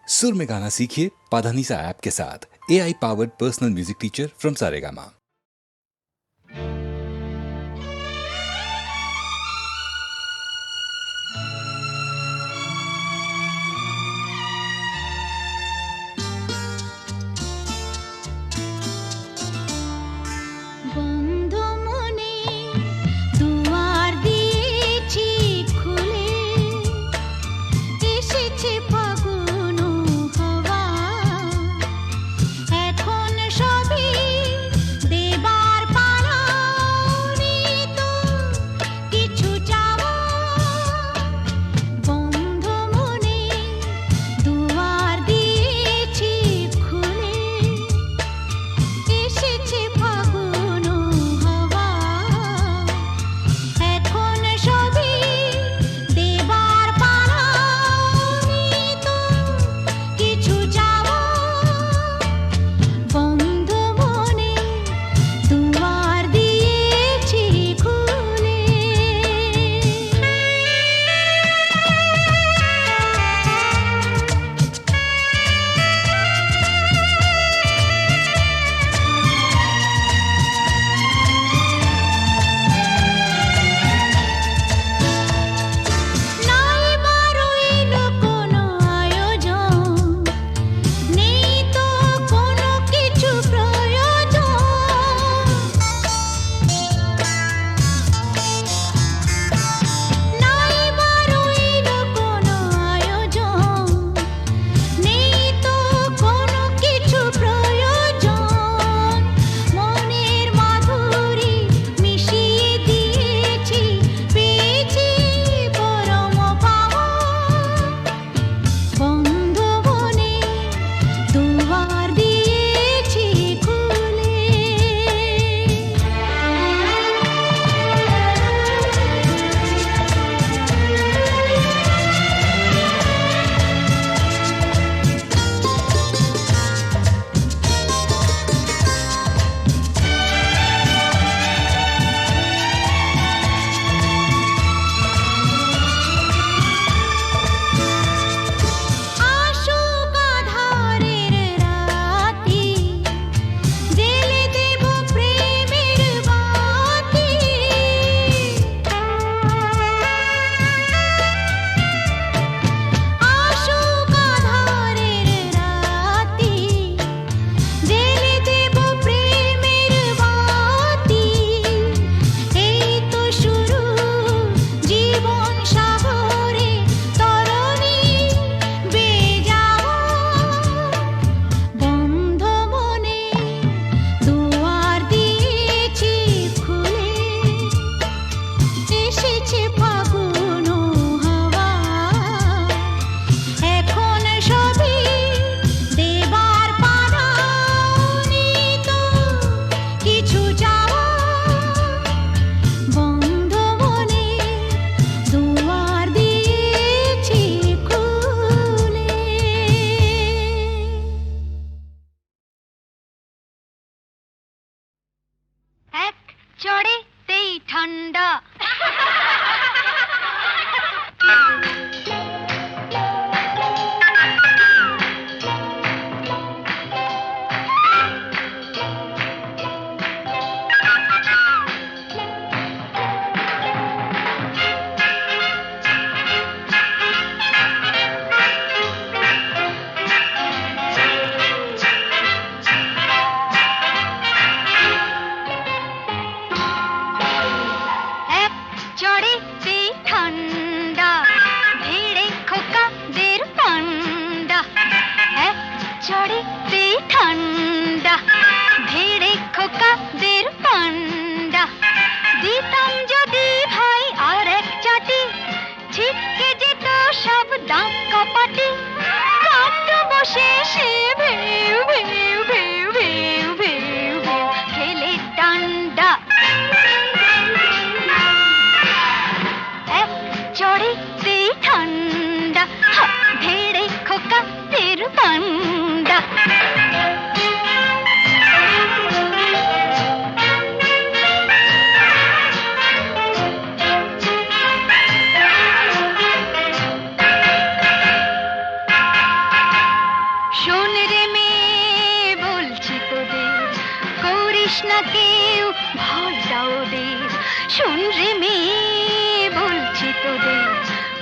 सुर में गाना सीखिए पाधानीसा ऐप के साथ। AI powered personal music teacher from Saregama. না কেউ ভয়টা ওদের, শুন রে মেয়ে বলছি তোদের,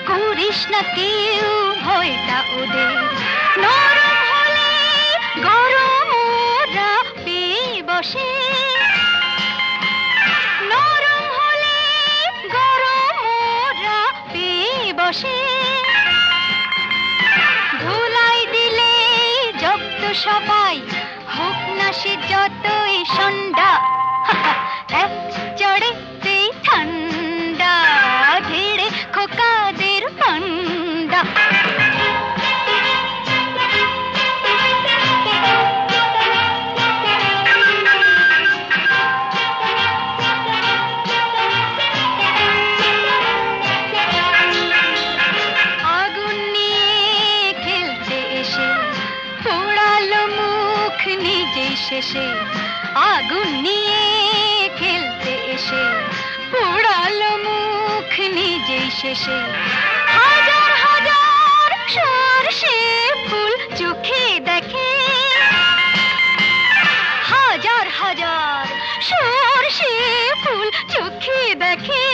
করিস না কেউ ভয়টা ওদের। নরম হলে গরম ওরা পেয়ে বসে, নরম হলে গরম ওরা পেয়ে বসে। ধুলাই দিলে জব্দ সবাই, হোক না সে যতই সন্ধ্যা, এক চড়েতেই ঠান্ডা, ঘিরে খোকাদের পান্ডা। আগুন নিয়ে খেলতে এসে পোড়ালো মুখ নিজেই শেষে, আগুন নিয়ে খেলতে এসে পোড়ালো মুখ নিজেই শেষে। হাজার হাজার সরষে ফুল চোখে দেখে, হাজার হাজার সরষে ফুল চোখে দেখে।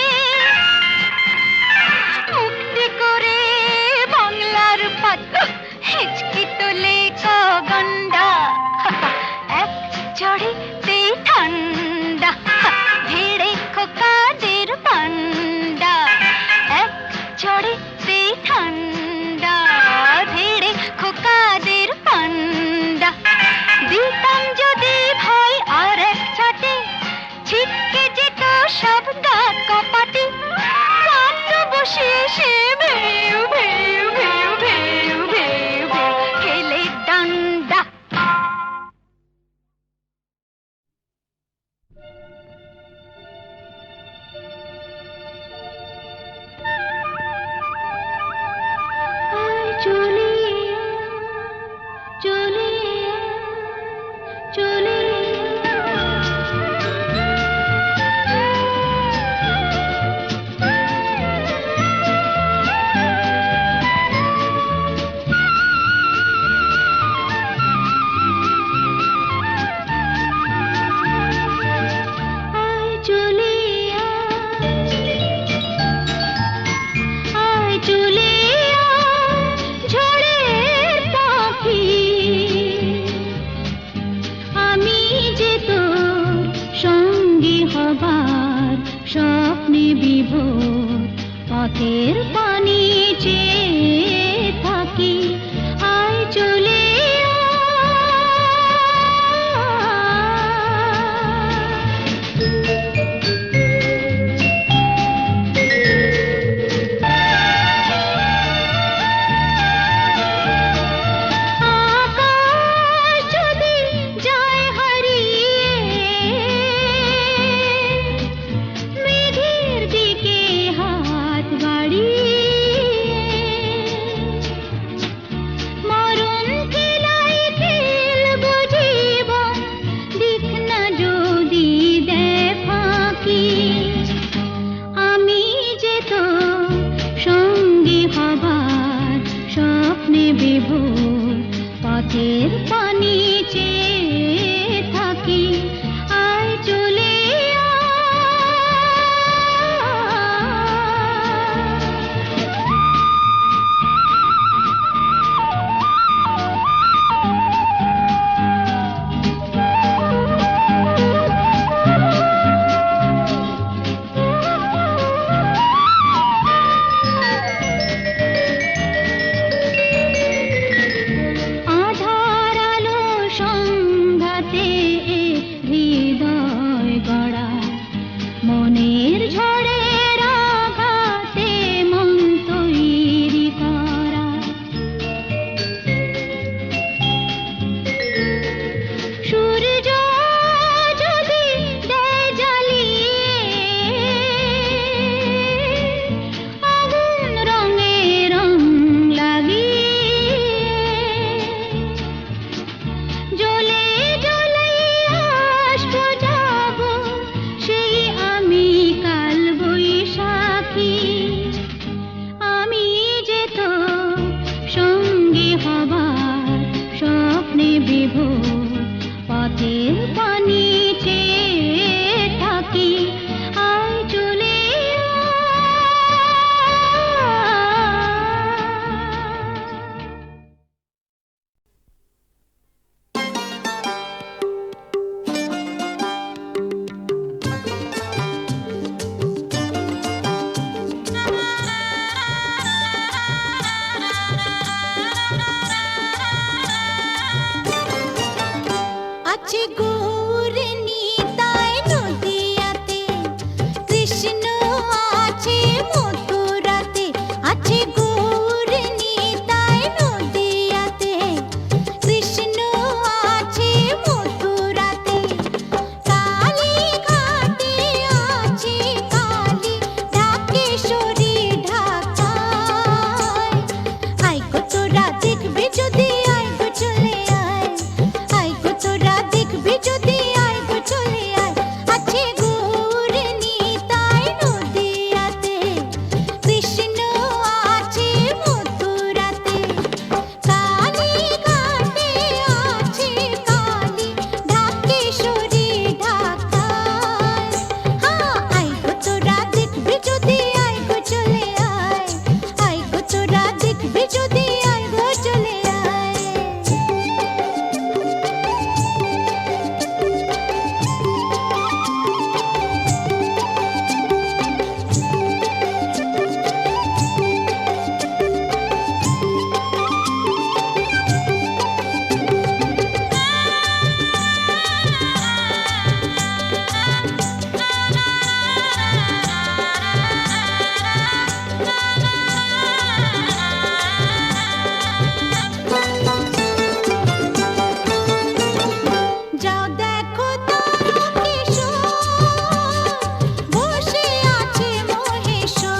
মুক্তি করে বাংলার পাত হিচকি তোলে গন্ডা, এক চড়েতে ঠান্ডা, ভিড়ে খোকাদের পান্ডা, এক চড়েতে ঠান্ডা, ভিড়ে খোকাদের পান্ডা। দিতাম যদি ভয় আর এক ছাটে, ছিটকে যেত সব গা কপাটে। কাঁদতো বসে সে ভেউ ভেউ ভেউ ভেউ ভেউ ভেউ খেলে ডান্ডা। চলে চলে চলে স্বপ্নে বিভোর পথের পানি চেয়ে থাকি, আয় চলে আকাশ যদি যায় হারিয়ে, মেঘের দিকে হাত বাড়িয়ে, মরণ খেলাই খেলবো জীবন, দিক না যদি দেয় ফাঁকি। আমি যে তো সঙ্গী হবার স্বপ্নে বিভোর পথের পানি চেয়ে থাকি, আয় চলে আধার আলো সন্ধ্যাতে হৃদয় গড়া, মনের ঝড়ের আঘাতে মন তৈরি করা। সূর্য যদি দেয় জ্বালিয়ে, আগুন রঙে রং লাগিয়ে, জ্বলে জ্বলে আসবো যাবো সেই আমি কাল বৈশাখী। আমি যে তো সঙ্গী হবার স্বপ্নে বিভোর পথের পানি চেয়ে আছে গৌর নিতাই নদিয়াতে, কৃষ্ণ আছে মথুরাতে, আছে গৌর নিতাই নদিয়াতে, কৃষ্ণ আছে মথুরাতে, কালী ঘাটে আছে কালী, ঢাকেশ্বরী ঢাকায়। আয় গো তোরা দেখবে যদি, আয় গো চলে আয়, আয় গো তোরা দেখবে যদি, আয় গো চলে আয়। আছে গৌর নিতাই নদিয়াতে, কৃষ্ণ আছে মথুরাতে, কালী ঘাটে আছে কালী, ঢাকেশ্বরী ঢাকায়। আয় গো তোরা দেখবে যদি, আয় গো চলে আয়, আয় গো তোরা দেখবে যদি, আয় গো চলে আয়। যাও দেখো তারকেশ্বর, বসে আছে মহেশ্বর।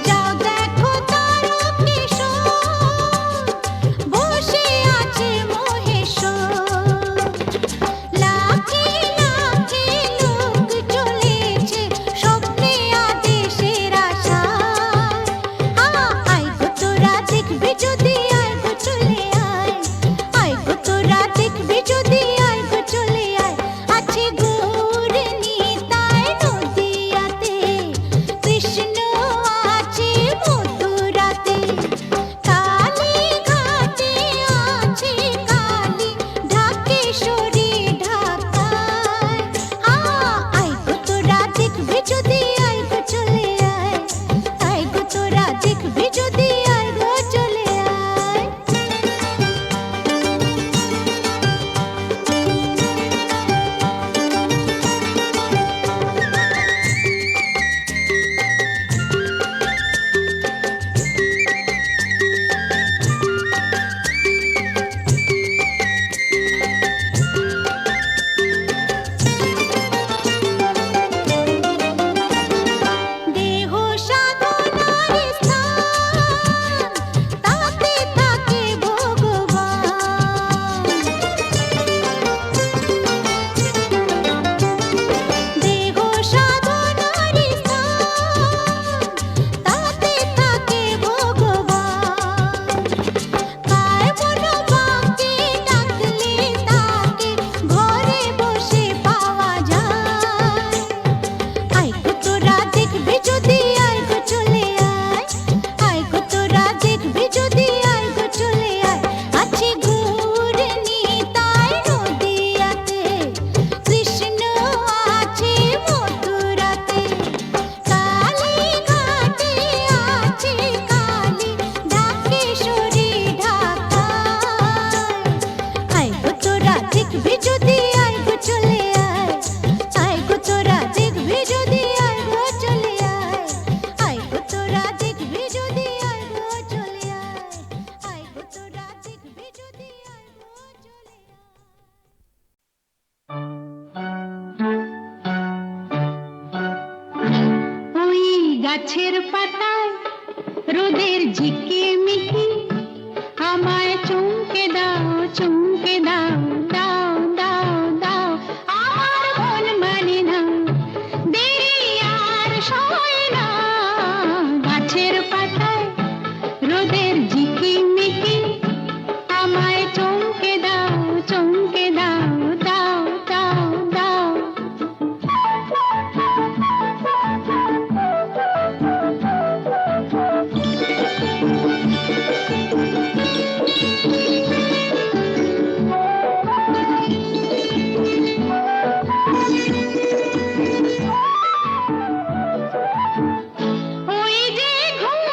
যাও দেখো তারকেশ্বর, বসে আছে মহেশ্বর। লাখে লাখে লোক চলেছে স্বপ্নে আদেশের আশায়। আয় গো তোরা দেখবে যদি, আয় গো চলে আয়, আয় গো তোরা দেখবে যদি, আয় গো চলে আয়। আছে গৌর নিতাই নদিয়াতে, কৃষ্ণ আছে মথুরাতে, কালী ঘাটে আছে কালী, ঢাকেশ্বরী ঢাকায়। আয় গো তোরা দেখবে যদি, আয় গো চলে আয়, আয় গো তোরা দেখবে যদি, আয় গো চলে আয়। দেহ সাধনার স্থান, তাতে থাকে ভগবান। দেহ সাধনার স্থান, তাতে থাকে ভগবান। কায় মন বাঁকে ডাকলে তাকে ঘরে বসে পাওয়া যায়। আয় গো তোরা দেখবে যদি, আয় গো চলে আয়, আয় গো তোরা দেখবে যদি, আয় গো চলে আয়। আছে গৌর নিতাই নদিয়াতে, কৃষ্ণ আছে মথুরাতে, কালী ঘাটে আছে কালী, ঢাকেশ্বরী ঢাকায়। আয় গো তোরা দেখবে যদি, আয় গো চলে আয়, আয় গো তোরা দেখবে যদি, আয় গো চলে আয়, আয় গো তোরা দেখবে যদি, আয় গো চলে আয়, আয় গো তোরা দেখবে যদি, আয় গো চলে আয়। ওই গাছের পাতায় রোদের ঝিকিমিকি, আমায় চমকে দাও, চমকে দাও, দাও দাও দাও। আমার মন মানে না, দেরি আর সয় না। গাছের পাতায় রোদের ঝিকিমিকি, আমায় চমকে দাও, চমকে দাও, দাও দাও দাও। ওই যে ঘুম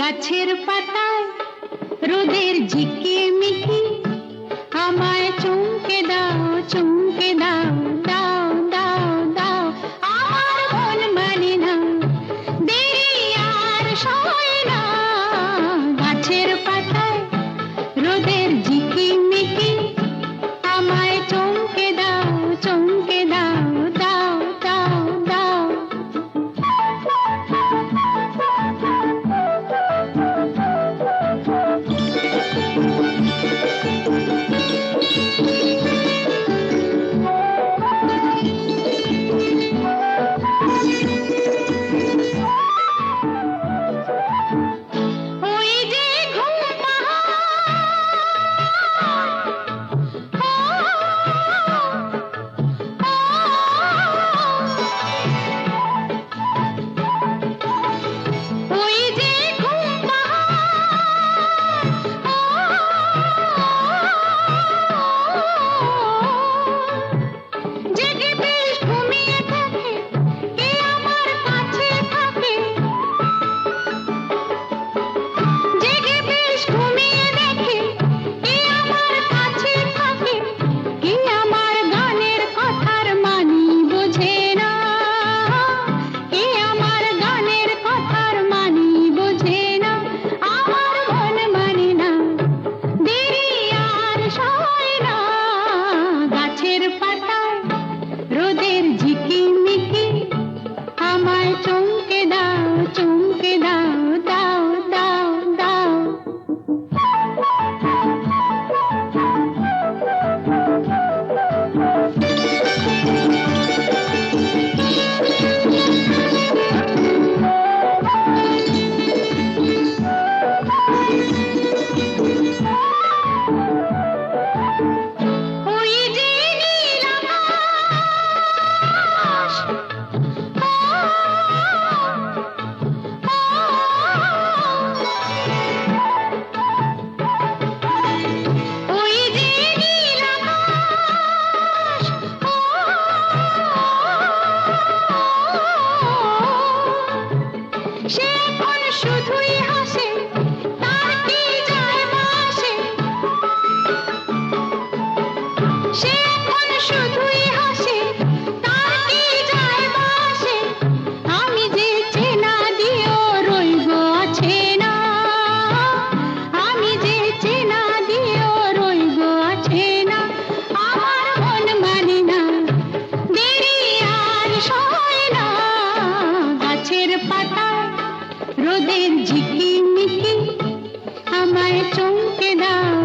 গাছের পাতায় রোদের ঝিকিমিকি আমায় চমকে দাও চমকে দাও দাও দাও দাও আমার মন মানে না দেরি আর সয় না গাছের পাতায় রোদের ঝিকিমিকি আমায় চমকে দাও চমকে দাও দাও দাও দাও ওই যে ঘুম ওই যে ঘুম জেগে বেশ ঘুমিয়ে থাকে কে আমার কাছে থাকে জেগে বেশ ঘুমিয়ে দেখে কে আমার কাছে থাকে কে আমার গানের কথার মানি বোঝে না কে আমার গানের কথার মানি বোঝে না আমার মন মানে না দেরি আর সয় না গাছের পাতায় রোদের ঝিকিমিকি আমায় চমকে দাও দাও দাও দাও ওই যে নীল আকাশ ওই যে নীল আকাশ সে এখন শুধুই হাসে তার কি যায় আসে সে এখন শুধুই হাসে তার কি যায় আসে আমি যে চেনা দিও রইব আছে না আমি যে চেনা দিও রইব আছে না আমার মন মানে না দেরি আর সয় না গাছের পাতায় রোদের ঝিকিমিকি আমায় চমকে দাও